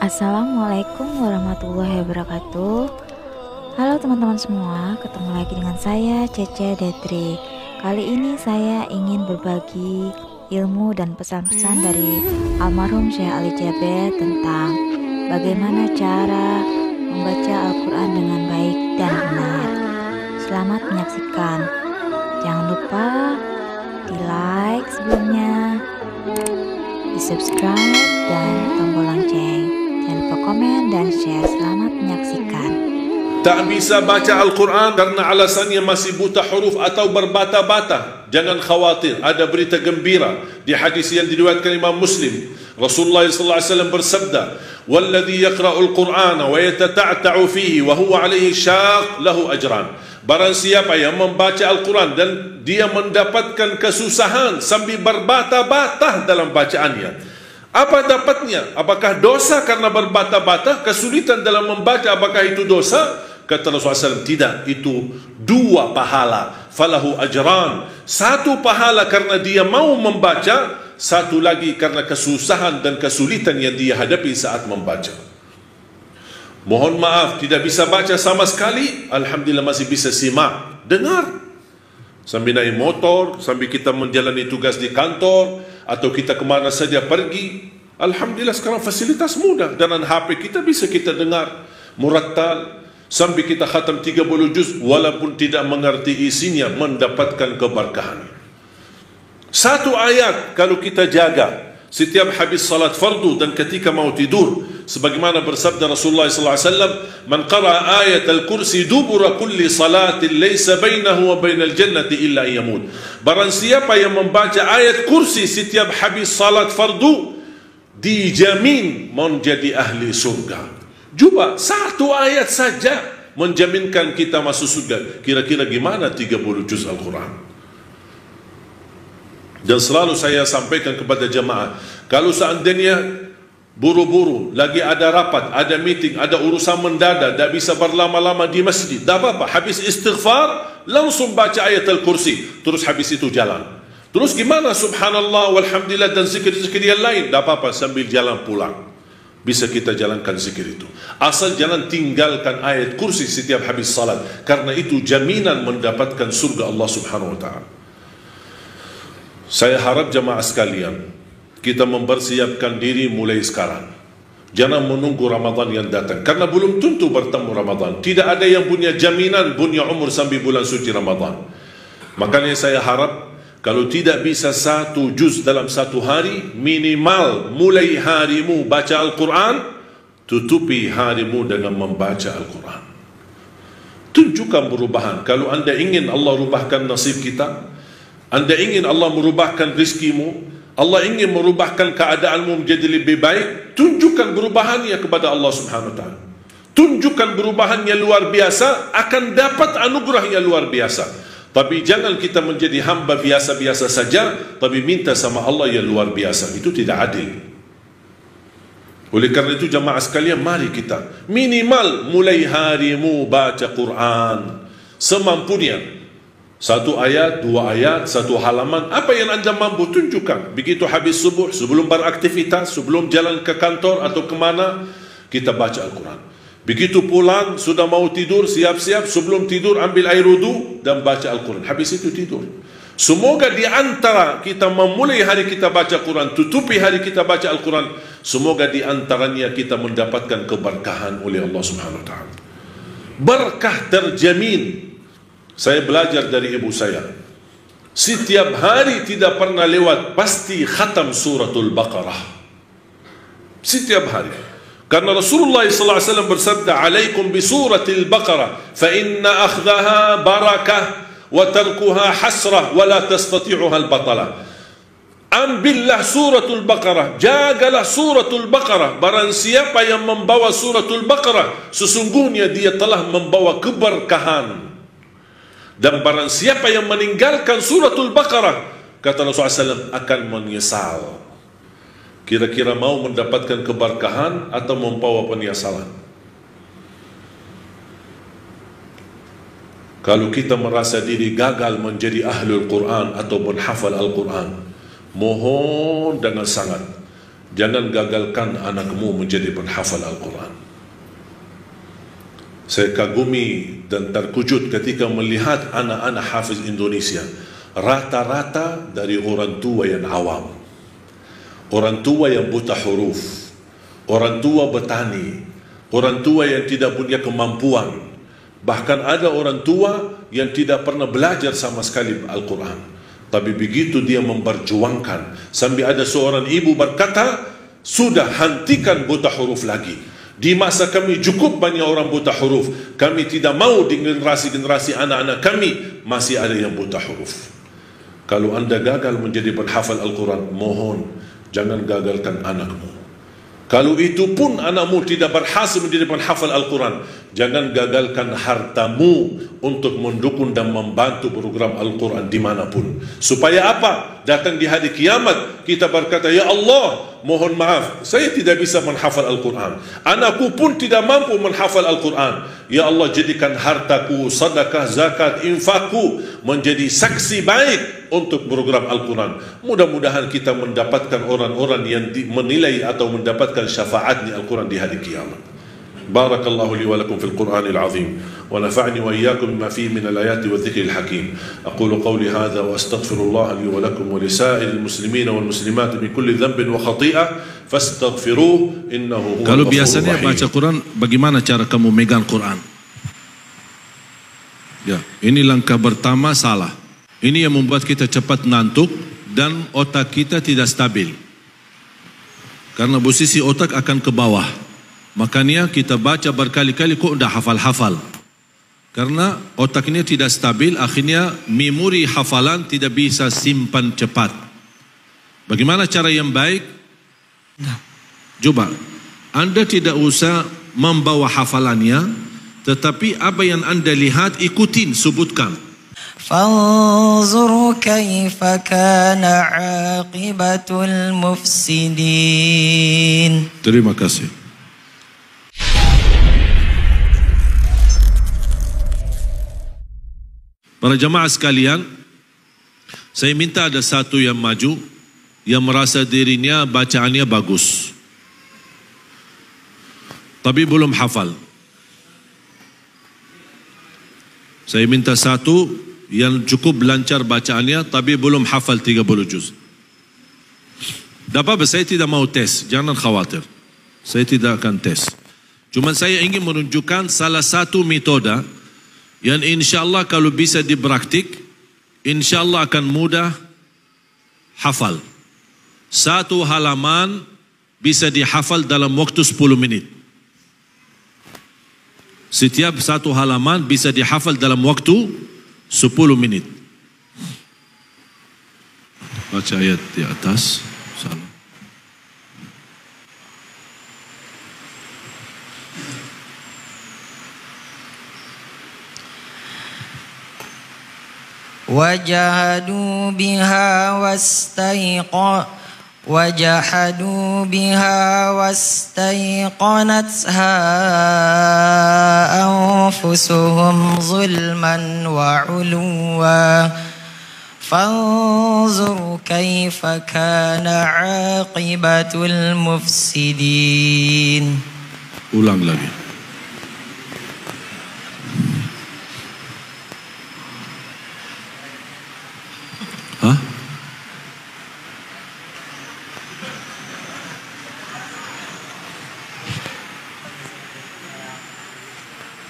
Assalamualaikum warahmatullahi wabarakatuh. Halo teman-teman semua, ketemu lagi dengan saya Cece Detri. Kali ini saya ingin berbagi ilmu dan pesan-pesan dari almarhum Syekh Ali Jaber tentang bagaimana cara membaca Al-Quran dengan baik dan benar. Selamat menyaksikan. Jangan lupa di like sebelumnya, di subscribe dan tombol lonceng. Jangan lupa komen dan share. Selamat menyaksikan. Tak bisa baca Al-Quran karena alasannya masih buta huruf atau berbata-bata. Jangan khawatir, ada berita gembira di hadis yang diriwayatkan Imam Muslim. Rasulullah SAW bersabda, "Walladhi yaqra'ul Qur'ana wa yatata'ta'u fihi wa huwa 'alaihi syaq lahu ajran." Barang siapa yang membaca Al-Quran dan dia mendapatkan kesusahan sambil berbata-bata dalam bacaannya, apa dapatnya? Apakah dosa karena berbata-bata? Kesulitan dalam membaca, apakah itu dosa? Kata Rasulullah SAW, tidak, itu dua pahala. Falahu ajran. Satu pahala karena dia mau membaca, satu lagi karena kesusahan dan kesulitan yang dia hadapi saat membaca. Mohon maaf, tidak bisa baca sama sekali. Alhamdulillah masih bisa simak, dengar. Sambil naik motor, sambil kita menjalani tugas di kantor, atau kita kemana saja pergi. Alhamdulillah sekarang fasilitas mudah. Dan HP kita bisa kita dengar murattal. Sambil kita khatam 30 juz, walaupun tidak mengerti isinya, mendapatkan keberkahan. Satu ayat kalau kita jaga setiap habis salat fardu dan ketika mau tidur, sebagaimana bersabda Rasulullah SAW, "Man qara'a ayat al-kursi dubura kulli salatin laysa bainahu wa bainal jannati illa yamut." Barang siapa yang membaca ayat kursi setiap habis salat fardu, dijamin menjadi ahli surga. Cuba satu ayat saja menjaminkan kita masuk surga. Kira-kira gimana 30 juz Al-Quran? Dan selalu saya sampaikan kepada jemaah, kalau seandainya buru-buru, lagi ada rapat, ada meeting, ada urusan mendadak, tak bisa berlama-lama di masjid, tak apa-apa, habis istighfar langsung baca ayat Al-Kursi, terus habis itu jalan. Terus gimana subhanallah walhamdulillah dan zikir-zikir yang lain, tak apa-apa, sambil jalan pulang bisa kita jalankan zikir itu. Asal jangan tinggalkan ayat kursi setiap habis salat, karena itu jaminan mendapatkan surga Allah Subhanahu wa ta'ala. Saya harap jemaah sekalian, kita mempersiapkan diri mulai sekarang. Jangan menunggu Ramadan yang datang, karena belum tentu bertemu Ramadan. Tidak ada yang punya jaminan punya umur sampai bulan suci Ramadan. Makanya saya harap, kalau tidak bisa satu juz dalam satu hari, minimal mulai harimu baca Al-Quran, tutupi harimu dengan membaca Al-Quran. Tunjukkan perubahan. Kalau anda ingin Allah rubahkan nasib kita, anda ingin Allah merubahkan rizkimu, Allah ingin merubahkan keadaanmu menjadi lebih baik, tunjukkan perubahannya kepada Allah Subhanahu wa ta'ala. Tunjukkan perubahan yang luar biasa, akan dapat anugerah yang luar biasa. Tapi jangan kita menjadi hamba biasa-biasa saja, tapi minta sama Allah yang luar biasa. Itu tidak adil. Oleh karena itu jamaah sekalian, mari kita minimal mulai harimu baca Quran semampunya. Satu ayat, dua ayat, satu halaman, apa yang anda mampu tunjukkan. Begitu habis subuh, sebelum beraktivitas, sebelum jalan ke kantor atau kemana, kita baca Al-Quran. Begitu pulang, sudah mau tidur, siap-siap, sebelum tidur ambil air wudu dan baca Al-Quran. Habis itu tidur. Semoga di antara kita memulai hari kita baca Quran, tutupi hari kita baca Al-Quran, semoga di antaranya kita mendapatkan keberkahan oleh Allah Subhanahu wa ta'ala. Berkah terjamin. Saya belajar dari ibu saya, setiap hari tidak pernah lewat pasti khatam suratul Baqarah. Setiap hari. Karena Rasulullah SAW bersabda, "Alaikum bi suratil Baqarah, fa inna akhdaha barakah wa tarkuha hasrah wa la tastati'uha al-batalah." Ambillah suratul Baqarah, jagalah suratul Baqarah. Barang siapa yang membawa suratul Baqarah, sesungguhnya dia telah membawa keberkahan. Dan barang siapa yang meninggalkan suratul Baqarah, kata Rasulullah SAW, akan menyesal. Kira-kira mau mendapatkan keberkahan atau membawa penyesalan? Kalau kita merasa diri gagal menjadi ahlul Quran atau menghafal Al-Quran, mohon dengan sangat, jangan gagalkan anakmu menjadi penghafal Al-Quran. Saya kagumi dan terkejut ketika melihat anak-anak hafiz Indonesia rata-rata dari orang tua yang awam, orang tua yang buta huruf, orang tua petani, orang tua yang tidak punya kemampuan. Bahkan ada orang tua yang tidak pernah belajar sama sekali Al-Quran, tapi begitu dia memperjuangkan, sampai ada seorang ibu berkata, sudah hentikan buta huruf lagi. Di masa kami cukup banyak orang buta huruf, kami tidak mau di generasi-generasi anak-anak kami masih ada yang buta huruf. Kalau anda gagal menjadi penghafal Al-Quran, mohon jangan gagalkan anakmu. Kalau itu pun anakmu tidak berhasil menjadi penghafal Al-Quran, jangan gagalkan hartamu untuk mendukung dan membantu program Al-Quran dimanapun. Supaya apa? Datang di hari kiamat kita berkata, ya Allah, mohon maaf, saya tidak bisa menghafal Al-Quran, anakku pun tidak mampu menghafal Al-Quran. Ya Allah, jadikan hartaku, sedekah, zakat, infakku menjadi saksi baik untuk program Al-Quran. Mudah-mudahan kita mendapatkan orang-orang yang menilai atau mendapatkan syafaatnya Al-Quran di hari kiamat. Barakallahu li wa lakum fil Qur'anil azim wa nafa'ni wa iyyakum bima fihi min al-ayati wa dhikril hakim. Aqulu qawli hadha wa astaghfirullah li wa lakum wa li sa'iril muslimina wal muslimat min kulli dhanbin wa khati'ah fastaghfiruhu innahu huwal ghafurur rahim. Kalau biasanya baca Quran, bagaimana cara kamu megang Quran? Ya, ini langkah pertama salah. Ini yang membuat kita cepat ngantuk dan otak kita tidak stabil. Karena posisi otak akan ke bawah. Makanya kita baca berkali-kali kok udah hafal-hafal. Karena otaknya tidak stabil, akhirnya memori hafalan tidak bisa simpan cepat. Bagaimana cara yang baik? Coba, Anda tidak usah membawa hafalannya, tetapi apa yang Anda lihat ikutin, sebutkan. فانظر كيف كان عاقبة المفسدين. Terima kasih. Para jamaah sekalian, saya minta ada satu yang maju, yang merasa dirinya bacaannya bagus, tapi belum hafal. Saya minta satu yang cukup lancar bacaannya, tapi belum hafal 30 juz. Tak apa, saya tidak mau tes, jangan khawatir. Saya tidak akan tes. Cuma saya ingin menunjukkan salah satu metode yang insyaAllah kalau bisa dipraktik, insyaAllah akan mudah hafal. Satu halaman bisa dihafal dalam waktu 10 menit. Setiap satu halaman bisa dihafal dalam waktu 10 menit. Baca ayat di atas. Salam. وجحدوا بها واستيقنتها أنفسهم ظلما وعلوا فانظر كيف كان عاقبة المفسدين. Ulang lagi. Hah?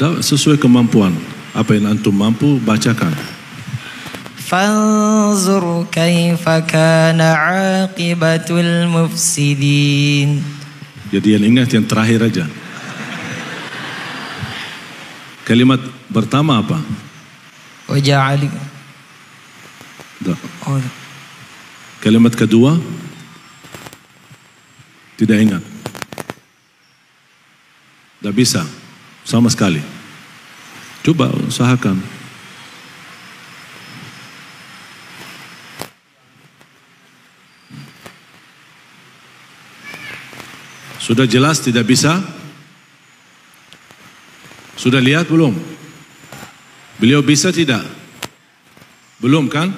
Sesuai kemampuan. Apa yang antum mampu, bacakan. فانظر كيف كان عاقبة المفسدين. Jadi yang ingat yang terakhir aja. Kalimat pertama apa? وجعل. Kalimat kedua tidak ingat. Tidak bisa sama sekali. Coba usahakan. Sudah jelas tidak bisa? Sudah lihat belum? Beliau bisa tidak? Belum kan?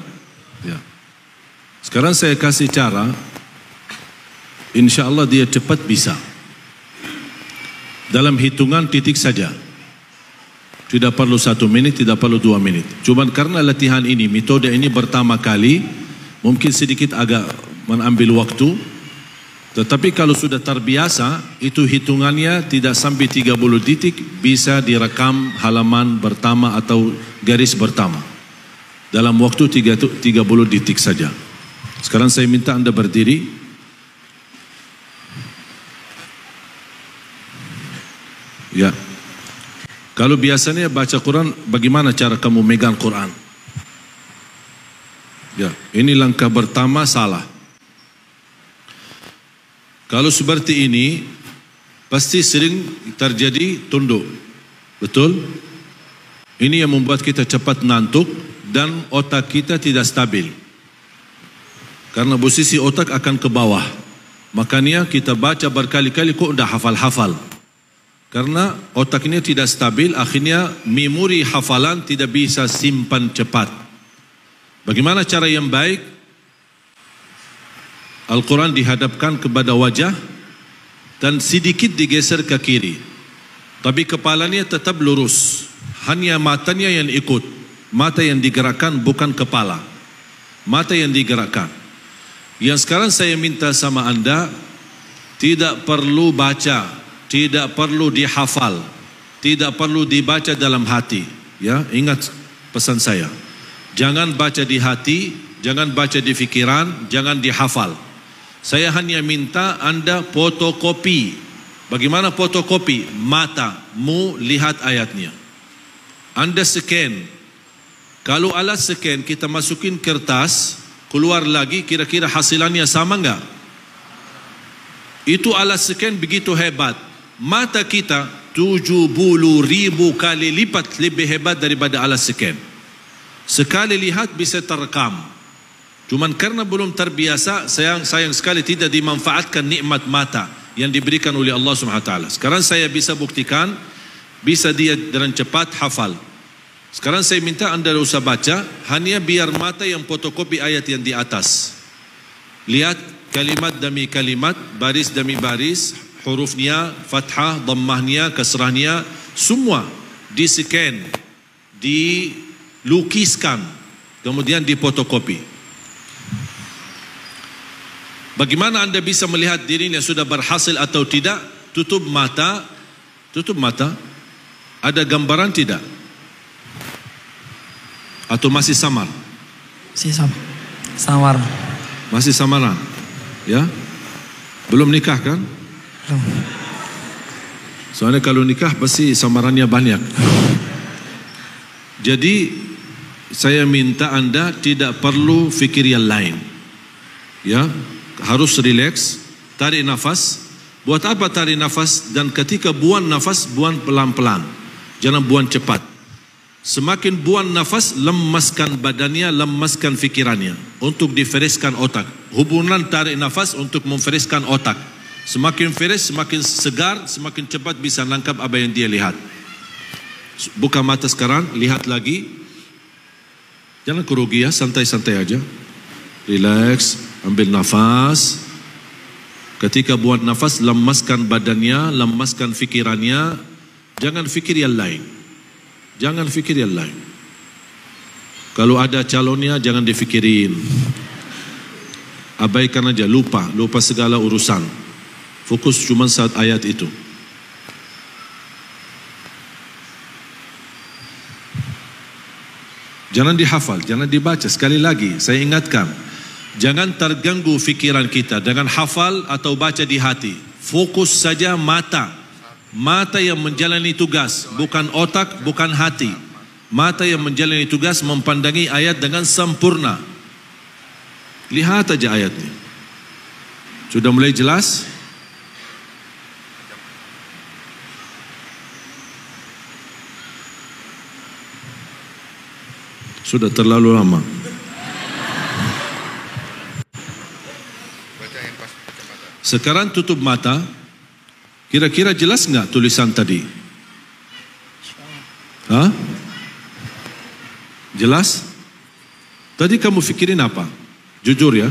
Ya. Sekarang saya kasih cara insya Allah dia cepat bisa. Dalam hitungan titik saja. Tidak perlu 1 menit, tidak perlu 2 menit. Cuman karena latihan ini, metode ini pertama kali, mungkin sedikit agak mengambil waktu. Tetapi kalau sudah terbiasa, itu hitungannya tidak sampai 30 detik, bisa direkam halaman pertama atau garis pertama. Dalam waktu 30 detik saja. Sekarang saya minta Anda berdiri. Ya. Kalau biasanya baca Quran, bagaimana cara kamu megang Quran? Ya, ini langkah pertama salah. Kalau seperti ini, pasti sering terjadi tunduk. Betul? Ini yang membuat kita cepat ngantuk dan otak kita tidak stabil. Karena posisi otak akan ke bawah. Makanya kita baca berkali-kali kok udah hafal-hafal. Karena otaknya tidak stabil, akhirnya memori hafalan tidak bisa simpan cepat. Bagaimana cara yang baik? Al-Quran dihadapkan kepada wajah dan sedikit digeser ke kiri. Tapi kepalanya tetap lurus. Hanya matanya yang ikut. Mata yang digerakkan bukan kepala. Mata yang digerakkan. Yang sekarang saya minta sama Anda, tidak perlu baca, tidak perlu dihafal, tidak perlu dibaca dalam hati. Ya, ingat pesan saya. Jangan baca di hati, jangan baca di fikiran, jangan dihafal. Saya hanya minta Anda fotokopi. Bagaimana fotokopi? Matamu lihat ayatnya. Anda scan. Kalau alat scan kita masukin kertas, keluar lagi, kira-kira hasilannya sama enggak? Itu alat scan begitu hebat. Mata kita 70.000 kali lipat lebih hebat daripada alat scan. Sekali lihat bisa terekam. Cuman karena belum terbiasa, sayang sekali tidak dimanfaatkan nikmat mata yang diberikan oleh Allah SWT. Sekarang saya bisa buktikan, bisa dia dengan cepat hafal. Sekarang saya minta Anda tidak usah baca, hanya biar mata yang fotokopi ayat yang di atas. Lihat kalimat demi kalimat, baris demi baris, hurufnya, fathah, dhammahnya, kasrahnya, semua di-scan, dilukiskan, kemudian difotokopi. Bagaimana Anda bisa melihat dirinya sudah berhasil atau tidak? Tutup mata. Tutup mata. Ada gambaran tidak? Atau masih samar? Samar. Masih samaran? Ya? Belum nikah kan? Belum. Soalnya kalau nikah pasti samarannya banyak. Jadi saya minta Anda tidak perlu fikir yang lain. Ya? Harus rileks, tarik nafas. Buat apa tarik nafas? Dan ketika buang nafas, buang pelan-pelan. Jangan buang cepat. Semakin buang nafas, lemaskan badannya, lemaskan fikirannya. Untuk difereskan otak. Hubungan tarik nafas untuk memfereskan otak. Semakin fresh, semakin segar, semakin cepat bisa nangkap apa yang dia lihat. Buka mata sekarang, lihat lagi. Jangan kerugi ya, santai-santai aja. Relax. Ambil nafas. Ketika buat nafas, lemaskan badannya, lemaskan fikirannya. Jangan fikir yang lain. Jangan fikir yang lain. Kalau ada calonnya, jangan difikirin. Abaikan aja, lupa segala urusan. Fokus cuma saat ayat itu. Jangan dihafal, jangan dibaca. Sekali lagi, saya ingatkan. Jangan terganggu fikiran kita dengan hafal atau baca di hati. Fokus saja mata. Mata yang menjalani tugas, bukan otak, bukan hati. Mata yang menjalani tugas mempandangi ayat dengan sempurna. Lihat aja ayatnya. Sudah mulai jelas? Sudah terlalu lama. Sekarang tutup mata. Kira-kira jelas nggak tulisan tadi? Hah? Jelas? Tadi kamu fikirin apa? Jujur ya.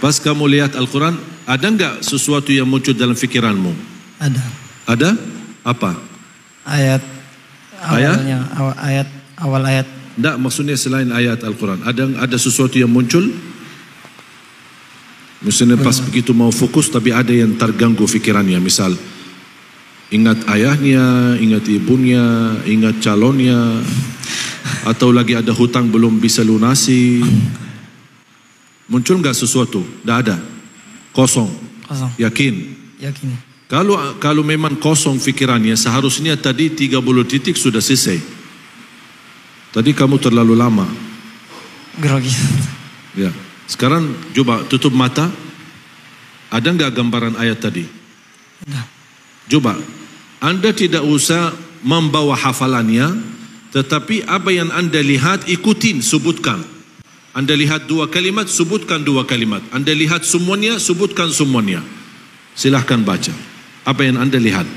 Pas kamu lihat Al-Quran, ada enggak sesuatu yang muncul dalam fikiranmu? Ada. Ada? Apa? Ayat awalnya, awal ayat. Enggak, maksudnya selain ayat Al-Quran. Ada sesuatu yang muncul? Misalnya pas begitu mau fokus tapi ada yang terganggu fikirannya. Misal, ingat ayahnya, ingat ibunya, ingat calonnya, atau lagi ada hutang belum bisa lunasi. Muncul enggak sesuatu? Enggak ada. Kosong. Yakin? Yakin. Kalau memang kosong fikirannya, seharusnya tadi 30 titik sudah selesai. Tadi kamu terlalu lama. Grogi. Ya. Sekarang coba tutup mata. Ada enggak gambaran ayat tadi? Ada. Coba. Anda tidak usah membawa hafalannya, tetapi apa yang Anda lihat ikutin, sebutkan. Anda lihat 2 kalimat, sebutkan 2 kalimat. Anda lihat semuanya, sebutkan semuanya. Silahkan baca. Apa yang Anda lihat?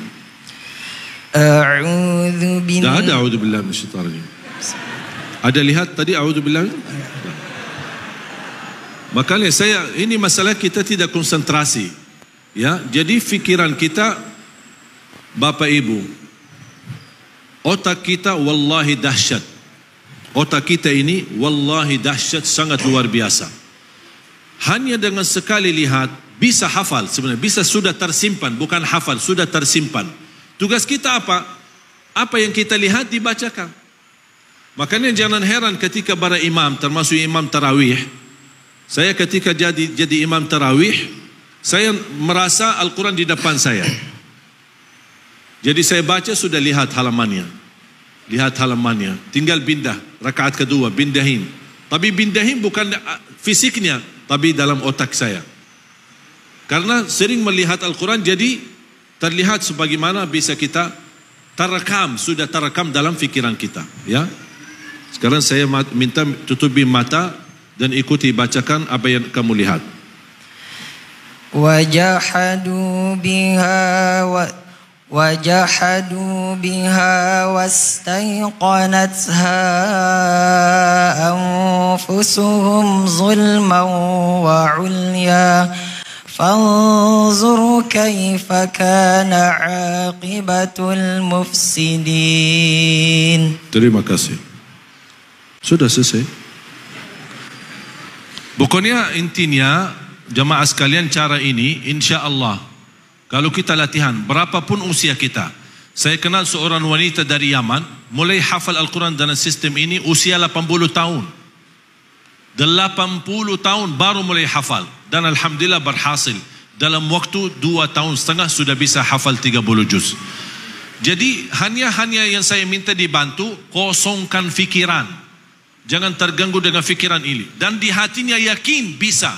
Tidak ada a'udzubillahi minasyaitonir rajim. Ada lihat tadi a'udzubillahi? Makanya ini masalah kita tidak konsentrasi. Ya, jadi fikiran kita, Bapak Ibu, otak kita wallahi dahsyat. Otak kita ini wallahi dahsyat, sangat luar biasa. Hanya dengan sekali lihat bisa hafal sebenarnya, bisa sudah tersimpan, bukan hafal, sudah tersimpan. Tugas kita apa? Apa yang kita lihat dibacakan. Makanya jangan heran ketika para imam, termasuk imam tarawih. Saya ketika jadi imam tarawih, saya merasa Al-Quran di depan saya. Jadi saya baca sudah lihat halamannya. Lihat halamannya. Tinggal pindah. Rakaat kedua, pindahin. Tapi pindahin bukan fisiknya, tapi dalam otak saya. Karena sering melihat Al-Quran, jadi terlihat sebagaimana bisa kita terekam, sudah terekam dalam fikiran kita. Ya. Sekarang saya minta tutupi mata dan ikuti bacakan apa yang kamu lihat. وجحدوا بها واستيقنتها أنفسهم ظلما وعليا فانظر كيف كان عاقبة المفسدين. Terima kasih. Sudah selesai. Pokoknya intinya jamaah sekalian, cara ini insya Allah kalau kita latihan, berapapun usia kita. Saya kenal seorang wanita dari Yaman, mulai hafal Al-Quran dalam sistem ini usia 80 tahun. 80 tahun baru mulai hafal. Dan Alhamdulillah berhasil. Dalam waktu 2,5 tahun sudah bisa hafal 30 juz. Jadi hanya yang saya minta dibantu, kosongkan fikiran. Jangan terganggu dengan fikiran ini. Dan di hatinya yakin bisa.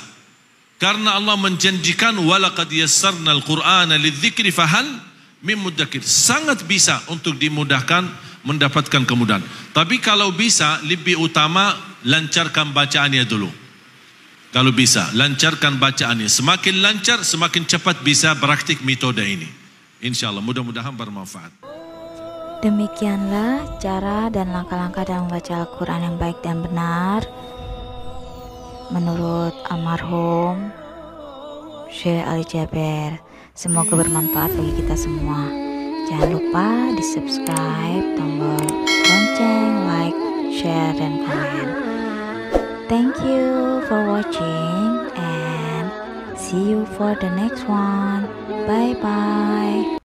Karena Allah menjanjikan walaqad yassarna al-Qur'ana lidzikri fahal mim muddakir. Sangat bisa untuk dimudahkan, mendapatkan kemudahan. Tapi kalau bisa, lebih utama lancarkan bacaannya dulu. Kalau bisa, lancarkan bacaannya. Semakin lancar, semakin cepat bisa praktik metode ini. InsyaAllah, mudah-mudahan bermanfaat. Demikianlah cara dan langkah-langkah dalam membaca Al-Quran yang baik dan benar menurut almarhum Syekh Ali Jaber. Semoga bermanfaat bagi kita semua. Jangan lupa di subscribe, tombol lonceng, like, share, dan komen. Thank you for watching and see you for the next one. Bye bye.